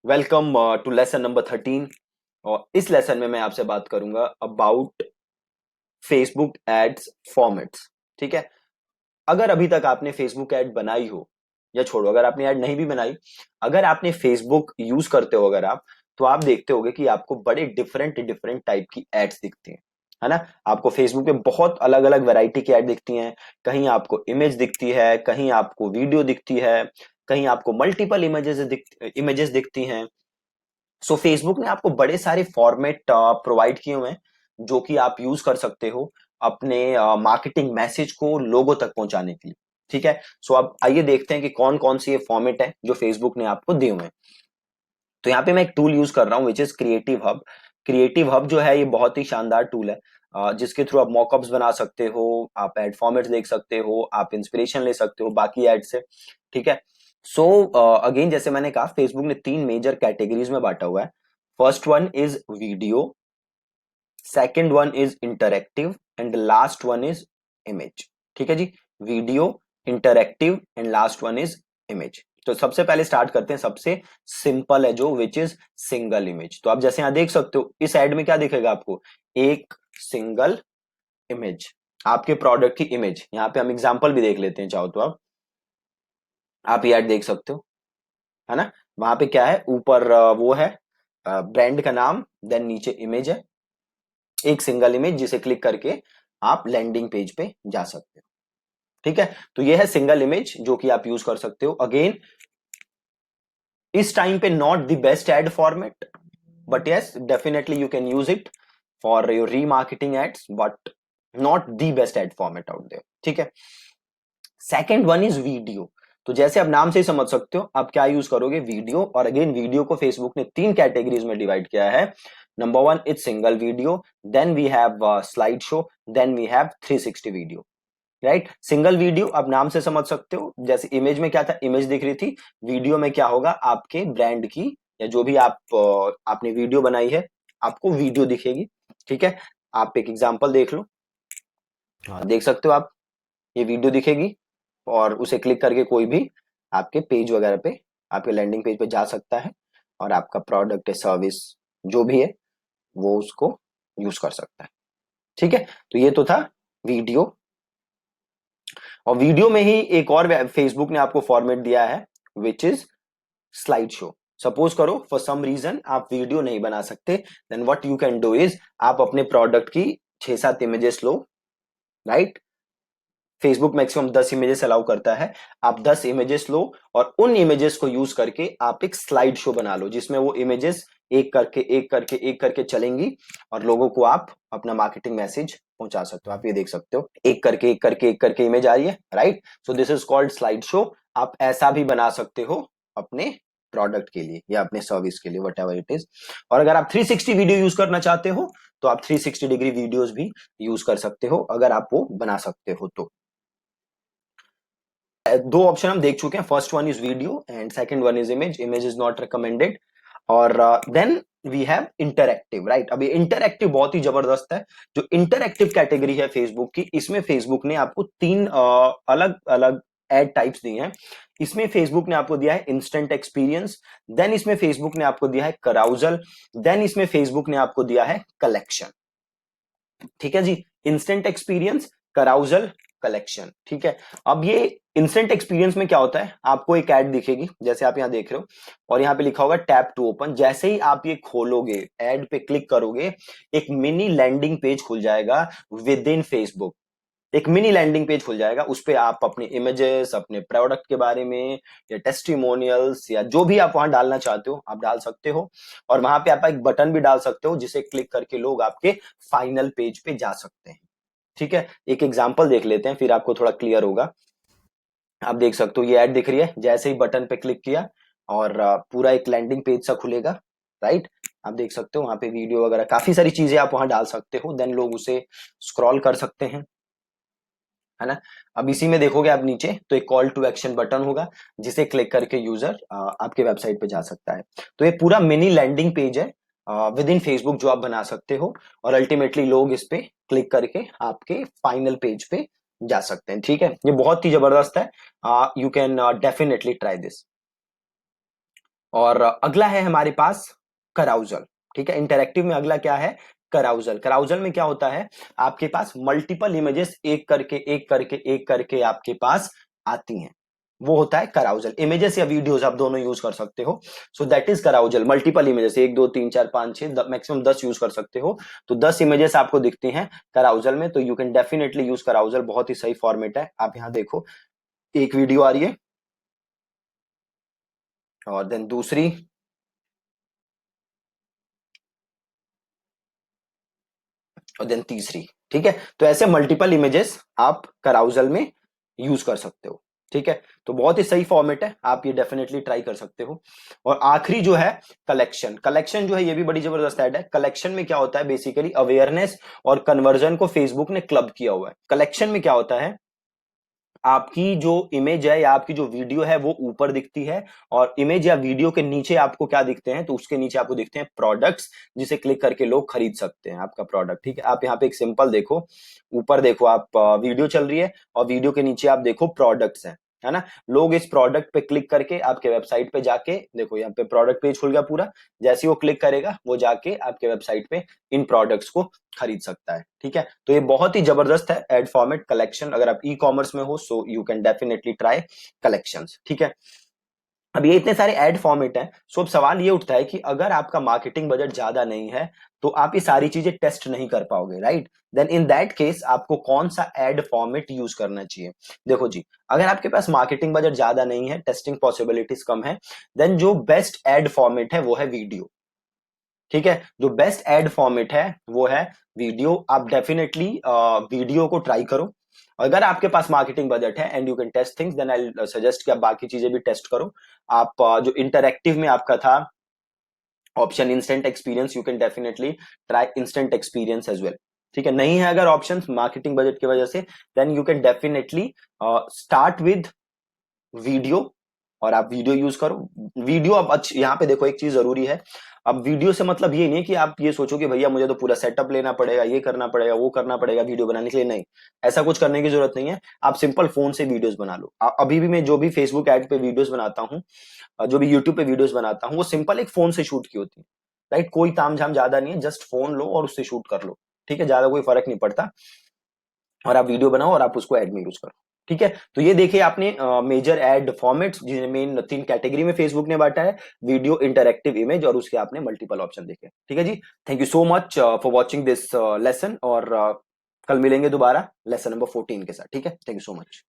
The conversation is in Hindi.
Welcome to lesson number 13। और इस लेसन में मैं आपसे बात करूंगा अबाउट फेसबुक एड्स फॉर्मेट्स। ठीक है। अगर अभी तक आपने फेसबुक ऐड बनाई हो या छोड़ो, अगर आपने ऐड नहीं भी बनाई, अगर आपने फेसबुक यूज करते हो अगर आप, तो आप देखते होगे कि आपको बड़े डिफरेंट डिफरेंट टाइप की एड्स दिखती हैं, है ना। आपको फेसबुक पे बहुत अलग अलग वैरायटी की एड दिखती हैं। कहीं आपको इमेज दिखती है, कहीं आपको वीडियो दिखती है, कहीं आपको मल्टीपल इमेजेस दिखती हैं। सो फेसबुक ने आपको बड़े सारे फॉर्मेट प्रोवाइड किए हुए हैं जो कि आप यूज कर सकते हो अपने मार्केटिंग मैसेज को लोगों तक पहुंचाने के लिए। ठीक है। सो अब आइए देखते हैं कि कौन कौन सी ये फॉर्मेट है जो फेसबुक ने आपको दिए हुए हैं। तो यहाँ पे मैं एक टूल यूज कर रहा हूँ which is creative hub. Creative hub जो है ये बहुत ही शानदार टूल है, जिसके थ्रू आप मॉकअप्स बना सकते हो, आप एड फॉर्मेट्स देख सकते हो, आप इंस्पिरेशन ले सकते हो बाकी एड से। ठीक है। सो अगेन जैसे मैंने कहा, फेसबुक ने तीन मेजर कैटेगरीज में बांटा हुआ है। First one is video, second one is interactive and last one is image. ठीक है जी। Video, interactive and last one is image. तो सबसे पहले स्टार्ट करते हैं, सबसे सिंपल है जो विच इज सिंगल इमेज। तो आप जैसे यहां देख सकते हो इस एड में क्या दिखेगा आपको, एक सिंगल इमेज, आपके प्रोडक्ट की इमेज। यहां पे हम एग्जांपल भी देख लेते हैं चाहो तो। आप ये ऐड देख सकते हो, है ना। वहां पे क्या है, ऊपर वो है ब्रांड का नाम, देन नीचे इमेज है, एक सिंगल इमेज जिसे क्लिक करके आप लैंडिंग पेज पे जा सकते हो। ठीक है। तो ये है सिंगल इमेज जो कि आप यूज कर सकते हो। अगेन इस टाइम पे not the best ad format, but yes definitely you can use it for your remarketing ads, but not the best ad format out there. ठीक है। Second one is video. तो जैसे आप नाम से ही समझ सकते हो आप क्या यूज करोगे, वीडियो। और अगेन वीडियो को फेसबुक ने तीन कैटेगरीज में डिवाइड किया है। Number one is single video, then we have slide show, then we have 360 video. Right. Single video आप नाम से समझ सकते हो, जैसे इमेज में क्या था, इमेज दिख रही थी। वीडियो में क्या होगा, आपके ब्रांड की या जो भी आपने वीडियो बनाई है, आपको वीडियो दिखेगी। ठीक है। आप एक एग्जांपल देख लो। हाँ, देख सकते हो आप, ये वीडियो दिखेगी और उसे क्लिक करके कोई भी आपके पेज वगैरह पे, आपके लैंडिंग पेज पे जा सकता है और आपका प्रोडक्ट है, सर्विस जो भी है, वो उसको यूज कर सकता है। ठीक है। तो ये तो था वीडियो। और वीडियो में ही एक और फेसबुक ने आपको फॉर्मेट दिया है which is slide show. Suppose करो फॉर सम रीजन आप वीडियो नहीं बना सकते, then what you can do is आप अपने प्रोडक्ट की 6-7 इमेजेस लो। Right. Facebook maximum 10 images allow करता है। आप 10 इमेजेस लो और उन इमेजेस को यूज करके आप एक स्लाइड शो बना लो जिसमें वो इमेजेस एक करके एक करके एक करके चलेंगी और लोगों को आप अपना मार्केटिंग मैसेज पहुंचा सकते हो। आप ये देख सकते हो एक करके एक करके एक करके इमेज आ रही है। Right. So this is called slide show. आप ऐसा भी बना सकते हो अपने प्रोडक्ट के लिए या अपने सर्विस के लिए, वट एवर इट इज। और अगर आप 360 वीडियो यूज करना चाहते हो तो आप 360 डिग्री वीडियोस भी यूज कर सकते हो अगर आप वो बना सकते हो तो। दो ऑप्शन हम देख चुके हैं, first one is video and second one is image. Image is not recommended. और then we have interactive. Right. अब ये इंटरएक्टिव बहुत ही जबरदस्त है। जो इंटरएक्टिव कैटेगरी है फेसबुक की, इसमें फेसबुक ने आपको तीन अलग अलग एड टाइप्स दिए हैं। इसमें फेसबुक ने आपको दिया है इंस्टेंट एक्सपीरियंस, देन इसमें फेसबुक ने आपको दिया है कराउजल, देन इसमें फेसबुक ने आपको दिया है कलेक्शन। ठीक है जी। Instant experience, carousel, collection. ठीक है। अब ये इंस्टेंट एक्सपीरियंस में क्या होता है, आपको एक ऐड दिखेगी जैसे आप यहां देख रहे हो और यहां पे लिखा होगा टैप टू ओपन। जैसे ही आप ये खोलोगे, ऐड पे क्लिक करोगे, एक मिनी लैंडिंग पेज खुल जाएगा विद इन फेसबुक। एक मिनी लैंडिंग पेज खुल जाएगा, उस पे आप अपने इमेजेस, अपने प्रोडक्ट के बारे में या टेस्टिमोनियल्स या जो भी आप वहां डालना चाहते हो आप डाल सकते हो। और वहां पे आप एक बटन भी डाल सकते हो जिसे क्लिक करके लोग आपके फाइनल पेज पे जा सकते हैं। ठीक है। एक एग्जांपल देख लेते हैं फिर आपको थोड़ा क्लियर होगा। आप देख सकते हो ये ऐड दिख रही है, जैसे ही बटन पे क्लिक किया और पूरा एक लैंडिंग पेज सा खुलेगा। राइट। आप देख सकते हो वहां पे वीडियो वगैरह काफी सारी चीजें आप वहां डाल सकते हो, देन लोग उसे स्क्रॉल कर सकते हैं, है ना। अब इसी में देखोगे आप नीचे तो एक कॉल टू एक्शन बटन होगा जिसे क्लिक करके यूजर आपके वेबसाइट पे जा सकता है। तो ये पूरा मिनी लैंडिंग पेज है विद इन फेसबुक जो आप बना सकते हो और अल्टीमेटली लोग इस पे क्लिक करके आपके फाइनल पेज पे जा सकते हैं। ठीक है। ये बहुत ही जबरदस्त है। You can definitely try this. और अगला है हमारे पास कराउजल। ठीक है, इंटरेक्टिव में अगला क्या है? कराउजल। कराउजल में क्या होता है? आपके पास मल्टीपल इमेजेस एक करके एक करके एक करके आपके पास आती हैं, वो होता है कराउजल। इमेजेस या वीडियोस आप दोनों यूज कर सकते हो। So that is कराउजल। Multiple images, 1 2 3 4 5 6 maximum 10 use कर सकते हो। तो 10 इमेजेस आपको दिखती हैं कराउजल में, तो यू कैन डेफिनेटली यूज कराउजल। बहुत ही सही फॉर्मेट है। आप यहाँ देखो, एक वीडियो आ रही है और देन दूसरी, और देन तीसरी। ठीक है, तो ऐसे मल्टीपल इमेजेस आप कराउजल में यूज कर सकते हो। ठीक है, तो बहुत ही सही फॉर्मेट है, आप ये डेफिनेटली ट्राई कर सकते हो। और आखिरी जो है कलेक्शन। कलेक्शन जो है ये भी बड़ी जबरदस्त ऐड है। कलेक्शन में क्या होता है? बेसिकली अवेयरनेस और कन्वर्जन को फेसबुक ने क्लब किया हुआ है। कलेक्शन में क्या होता है? आपकी जो इमेज है या आपकी जो वीडियो है वो ऊपर दिखती है, और इमेज या वीडियो के नीचे आपको क्या दिखते हैं? तो उसके नीचे आपको दिखते हैं प्रोडक्ट्स, जिसे क्लिक करके लोग खरीद सकते हैं आपका प्रोडक्ट। ठीक है, आप यहाँ पे एक सिंपल देखो, ऊपर देखो आप, वीडियो चल रही है और वीडियो के नीचे आप देखो प्रोडक्ट्स है ना। लोग इस प्रोडक्ट पे क्लिक करके आपके वेबसाइट पे जाके, देखो यहाँ पे प्रोडक्ट पेज खुल गया पूरा। जैसे ही वो क्लिक करेगा वो जाके आपके वेबसाइट पे इन प्रोडक्ट्स को खरीद सकता है। ठीक है, तो ये बहुत ही जबरदस्त है एड फॉर्मेट कलेक्शन। अगर आप ई कॉमर्स में हो so you can definitely try collections. ठीक है, अब ये इतने सारे एड फॉर्मेट हैं, सो अब सवाल ये उठता है कि अगर आपका मार्केटिंग बजट ज्यादा नहीं है तो आप ये सारी चीजें टेस्ट नहीं कर पाओगे, right? Then in that case आपको कौन सा एड फॉर्मेट यूज करना चाहिए? देखो जी, अगर आपके पास मार्केटिंग बजट ज्यादा नहीं है, टेस्टिंग पॉसिबिलिटीज कम है, देन जो बेस्ट एड फॉर्मेट है वो है वीडियो। ठीक है, जो बेस्ट एड फॉर्मेट है वो है वीडियो। आप डेफिनेटली वीडियो को ट्राई करो। अगर आपके पास मार्केटिंग बजट है and you can test things, then I suggest कि आप बाकी चीजें भी टेस्ट करो। आप जो इंटरैक्टिव में आपका था option instant experience, you can definitely try instant experience as well. ठीक है, नहीं है अगर ऑप्शंस मार्केटिंग बजट की वजह से, then you can definitely start with video, और आप वीडियो यूज करो। वीडियो अब अच्छी, यहाँ पे देखो एक चीज जरूरी है। अब वीडियो से मतलब ये नहीं कि आप ये सोचो कि भैया मुझे तो पूरा सेटअप लेना पड़ेगा, ये करना पड़ेगा, वो करना पड़ेगा वीडियो बनाने के लिए। नहीं, ऐसा कुछ करने की जरूरत नहीं है। आप सिंपल फोन से वीडियोस बना लो। अभी भी मैं जो भी फेसबुक एड पे वीडियोस बनाता हूँ, जो भी यूट्यूब पे वीडियोस बनाता हूँ, वो सिंपल एक फोन से शूट की होती है। राइट, कोई ताम झाम ज्यादा नहीं है, जस्ट फोन लो और उससे शूट कर लो। ठीक है, ज्यादा कोई फर्क नहीं पड़ता। और आप वीडियो बनाओ और आप उसको एड में यूज करो। ठीक है, तो ये देखिए आपने मेजर एड फॉर्मेट्स जिन्हें मेन 3 कैटेगरी में फेसबुक ने बांटा है: वीडियो, इंटरैक्टिव, इमेज, और उसके आपने मल्टीपल ऑप्शन देखे। ठीक है जी, thank you so much for watching this lesson. और कल मिलेंगे दोबारा लेसन नंबर 14 के साथ। ठीक है, थैंक यू सो मच।